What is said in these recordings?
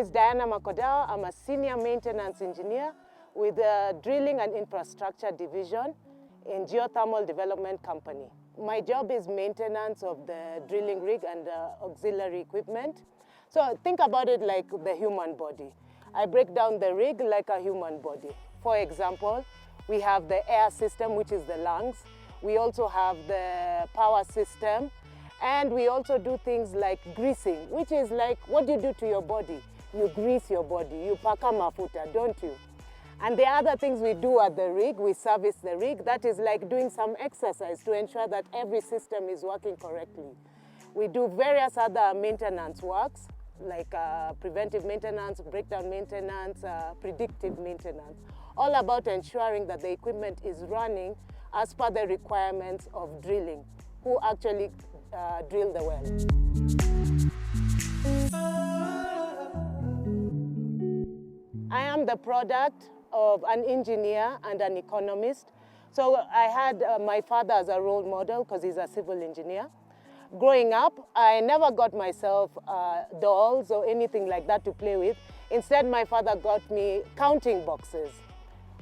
is Diana Makodao. I'm a senior maintenance engineer with the Drilling and Infrastructure Division in Geothermal Development Company. My job is maintenance of the drilling rig and auxiliary equipment. So think about it like the human body. I break down the rig like a human body. For example, we have the air system, which is the lungs. We also have the power system. And we also do things like greasing, which is like what do you do to your body? You grease your body, you paka mafuta, don't you? And the other things we do at the rig, we service the rig. That is like doing some exercise to ensure that every system is working correctly. We do various other maintenance works, like preventive maintenance, breakdown maintenance, predictive maintenance, all about ensuring that the equipment is running as per the requirements of drilling, who actually drill the well. I am the product of an engineer and an economist. So I had my father as a role model because he's a civil engineer. Growing up, I never got myself dolls or anything like that to play with. Instead, my father got me counting boxes,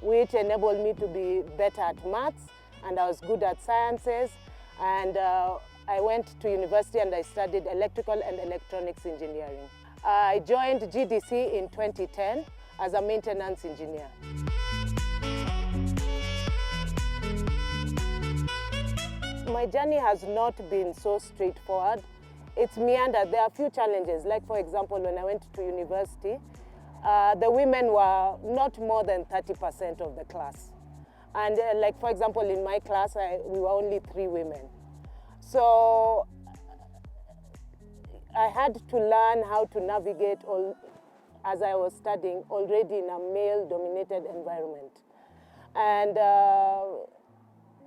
which enabled me to be better at maths, and I was good at sciences. And I went to university and I studied electrical and electronics engineering. I joined GDC in 2010 as a maintenance engineer. My journey has not been so straightforward. It's meandered. There are a few challenges. Like for example, when I went to university, the women were not more than 30% of the class. And like for example, in my class, we were only 3 women. So I had to learn how to navigate as I was studying already in a male-dominated environment. And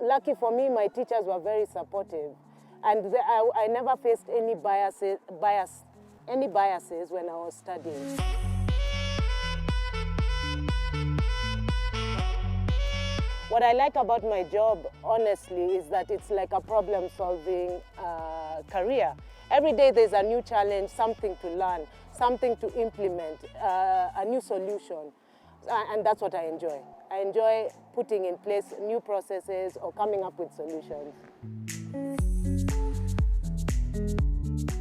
lucky for me, my teachers were very supportive. And I never faced any biases when I was studying. What I like about my job, honestly, is that it's like a problem-solving career. Every day there's a new challenge, something to learn, something to implement, a new solution. And that's what I enjoy. I enjoy putting in place new processes or coming up with solutions.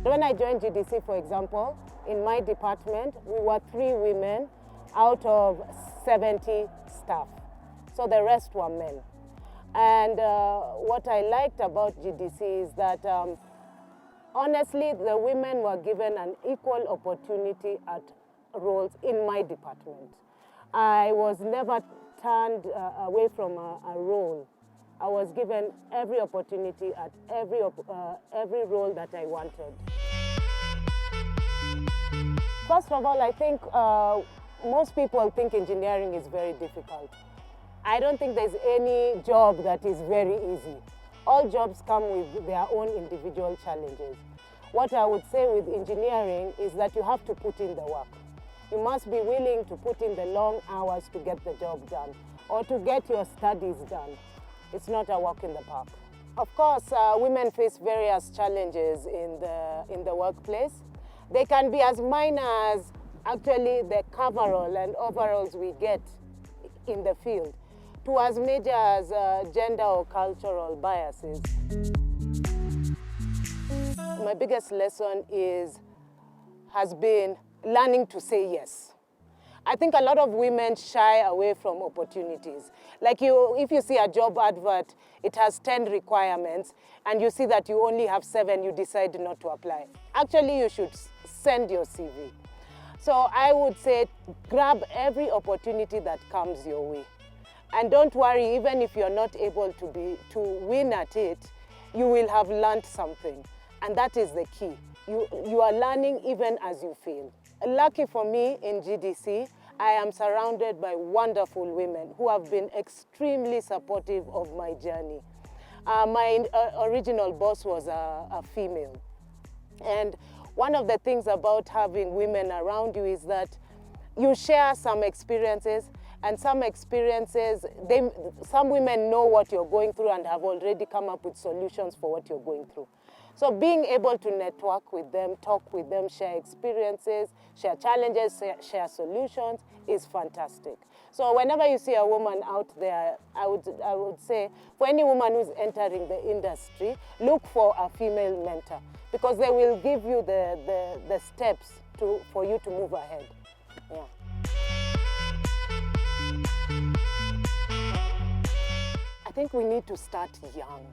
When I joined GDC, for example, in my department, we were 3 women out of 70 staff. So the rest were men. And what I liked about GDC is that honestly, the women were given an equal opportunity at roles in my department. I was never turned away from a role. I was given every opportunity at every role that I wanted. First of all, I think most people think engineering is very difficult. I don't think there's any job that is very easy. All jobs come with their own individual challenges. What I would say with engineering is that you have to put in the work. You must be willing to put in the long hours to get the job done or to get your studies done. It's not a walk in the park. Of course, women face various challenges in the workplace. They can be as minor as actually the coverall and overalls we get in the field, to as major as gender or cultural biases. My biggest lesson has been learning to say yes. I think a lot of women shy away from opportunities. Like if you see a job advert, it has 10 requirements, and you see that you only have 7, you decide not to apply. Actually, you should send your CV. So I would say grab every opportunity that comes your way. And don't worry, even if you're not able to win at it, you will have learned something. And that is the key. You are learning even as you fail. Lucky for me in GDC, I am surrounded by wonderful women who have been extremely supportive of my journey. My original boss was a female. And one of the things about having women around you is that you share some experiences, and some experiences, some women know what you're going through and have already come up with solutions for what you're going through. So being able to network with them, talk with them, share experiences, share challenges, share solutions is fantastic. So whenever you see a woman out there, I would say for any woman who's entering the industry, look for a female mentor, because they will give you the steps for you to move ahead. Yeah. I think we need to start young.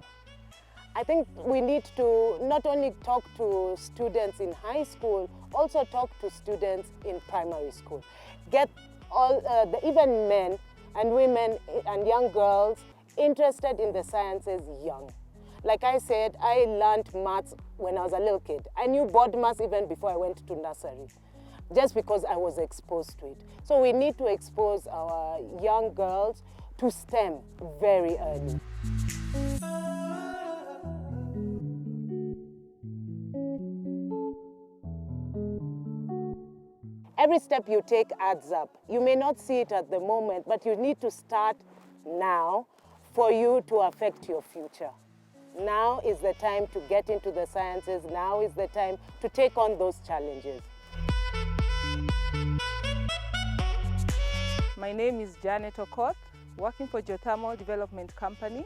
I think we need to not only talk to students in high school, also talk to students in primary school. Get all, even men and women and young girls interested in the sciences young. Like I said, I learned maths when I was a little kid. I knew board maths even before I went to nursery, just because I was exposed to it. So we need to expose our young girls to STEM very early. Every step you take adds up. You may not see it at the moment, but you need to start now for you to affect your future. Now is the time to get into the sciences. Now is the time to take on those challenges. My name is Janet Okoth, working for Geothermal Development Company.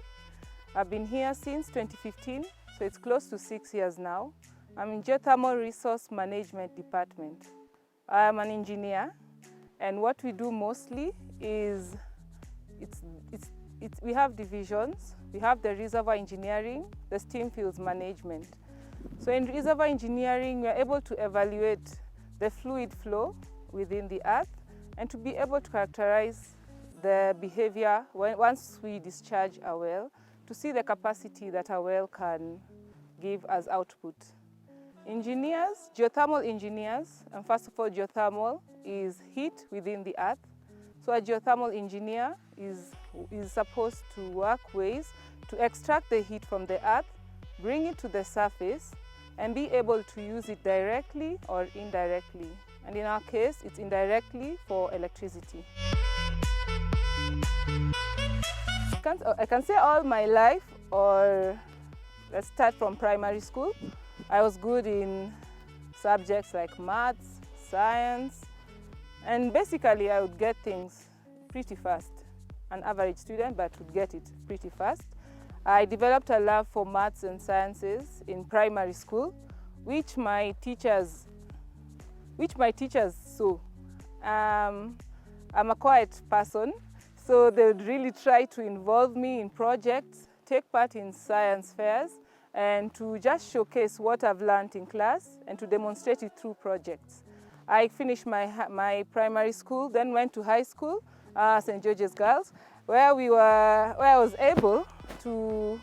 I've been here since 2015, so it's close to 6 years now. I'm in Geothermal Resource Management Department. I'm an engineer, and what we do mostly is we have divisions. We have the reservoir engineering, the steam fields management. So in reservoir engineering, we are able to evaluate the fluid flow within the earth and to be able to characterize the behavior once we discharge a well, to see the capacity that a well can give as output. Engineers, geothermal engineers, and first of all, geothermal is heat within the earth. So a geothermal engineer is supposed to work ways to extract the heat from the earth, bring it to the surface, and be able to use it directly or indirectly. And in our case, it's indirectly for electricity. I can say all my life, or let's start from primary school, I was good in subjects like maths, science, and basically I would get things pretty fast. An average student, but would get it pretty fast. I developed a love for maths and sciences in primary school, which my teachers saw. I'm a quiet person, so they would really try to involve me in projects, take part in science fairs, and to just showcase what I've learned in class and to demonstrate it through projects. I finished my primary school, then went to high school, St. George's Girls, where I was able to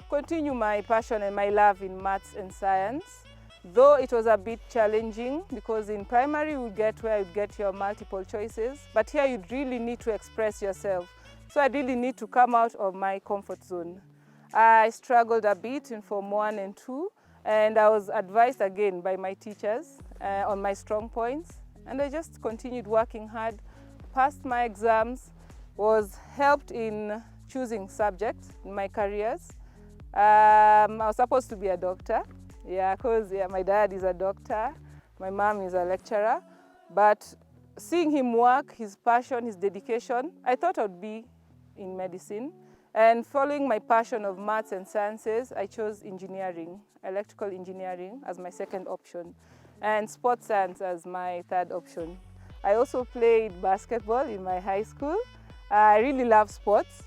continue my passion and my love in maths and science. Though it was a bit challenging, because in primary you get where you get your multiple choices, but here you really need to express yourself. So I really need to come out of my comfort zone. I struggled a bit in Form 1 and 2, and I was advised again by my teachers on my strong points, and I just continued working hard, passed my exams, was helped in choosing subjects in my careers. I was supposed to be a doctor, because my dad is a doctor, my mom is a lecturer, but seeing him work, his passion, his dedication, I thought I would be in medicine. And following my passion of maths and sciences, I chose engineering, electrical engineering as my second option, and sports science as my third option. I also played basketball in my high school. I really love sports.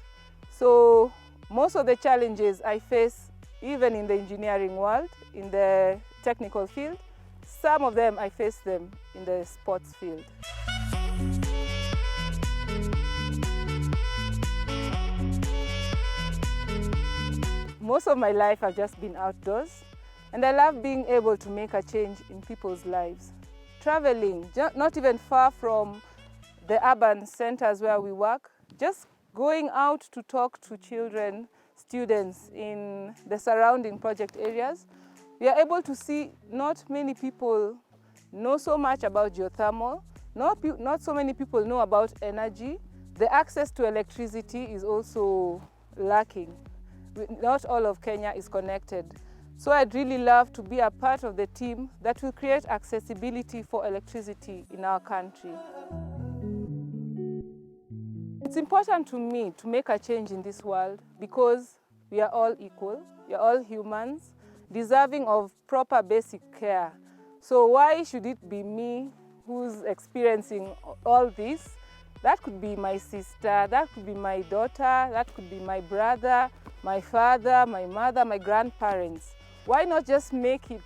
So most of the challenges I face, even in the engineering world, in the technical field, some of them I face them in the sports field. Most of my life I've just been outdoors, and I love being able to make a change in people's lives. Traveling, not even far from the urban centers where we work, just going out to talk to children, students in the surrounding project areas. We are able to see not many people know so much about geothermal, not so many people know about energy. The access to electricity is also lacking. not all of Kenya is connected. So I'd really love to be a part of the team that will create accessibility for electricity in our country. It's important to me to make a change in this world because we are all equal, we are all humans, deserving of proper basic care. So why should it be me who's experiencing all this? That could be my sister, that could be my daughter, that could be my brother, my father, my mother, my grandparents. Why not just make it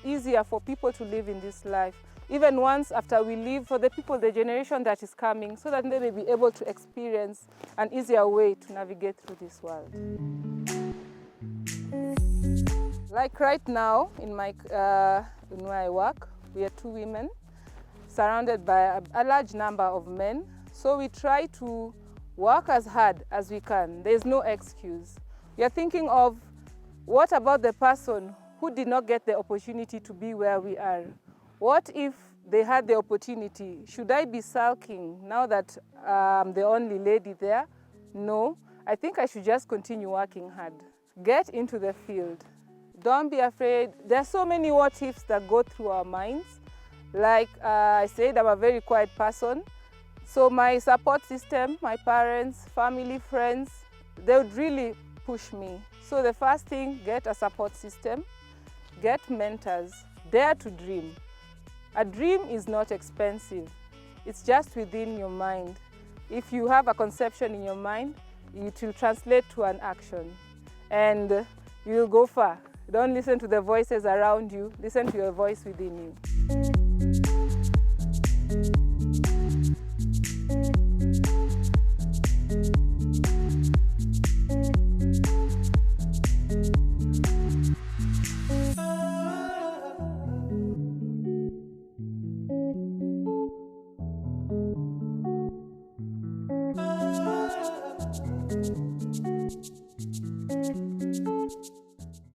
easier for people to live in this life, even once after we leave, for the people, the generation that is coming, so that they may be able to experience an easier way to navigate through this world. Like right now, in where I work, we are 2 women, surrounded by a large number of men. So we try to work as hard as we can. There's no excuse. We are thinking of what about the person who did not get the opportunity to be where we are? What if they had the opportunity? Should I be sulking now that I'm the only lady there? No, I think I should just continue working hard. Get into the field. Don't be afraid. There are so many what ifs that go through our minds. Like I said, I'm a very quiet person. So my support system, my parents, family, friends, they would really push me. So the first thing, get a support system, get mentors, dare to dream. A dream is not expensive. It's just within your mind. If you have a conception in your mind, it will translate to an action and you will go far. Don't listen to the voices around you, listen to your voice within you.